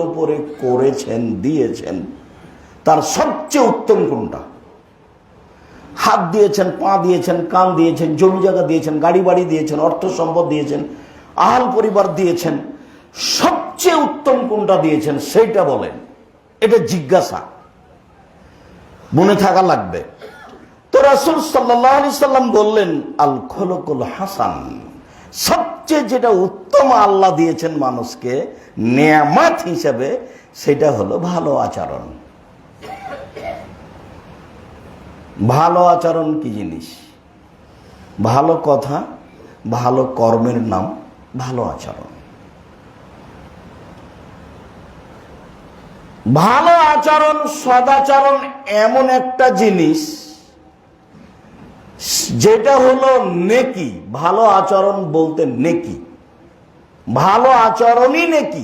উপরে করেছেন, দিয়েছেন, তার সবচেয়ে উত্তম কোনটা? হাত দিয়েছেন, পা দিয়েছেন, কান দিয়েছেন, জমি জায়গা দিয়েছেন, গাড়ি বাড়ি দিয়েছেন, অর্থ সম্পদ দিয়েছেন, আহাল পরিবার দিয়েছেন, সবচেয়ে উত্তম কোনটা দিয়েছেন সেইটা বলেন। এটা জিজ্ঞাসা, মনে থাকা লাগবে। তো রাসূল সাল্লাল্লাহু আলাইহি সাল্লাম বললেন, আল খুলুকুল হাসান, সবচেয়ে যেটা উত্তম আল্লাহ দিয়েছেন মানুষকে নেয়ামত হিসেবে, সেটা হলো ভালো আচরণ। ভালো আচরণ কি জিনিস? ভালো কথা, ভালো কর্মের নাম ভালো আচরণ। ভালো আচরণ, সদাচরণ এমন একটা জিনিস যেটা হলো নেকি। ভালো আচরণ বলতে নেকি, ভালো আচরণই নেকি।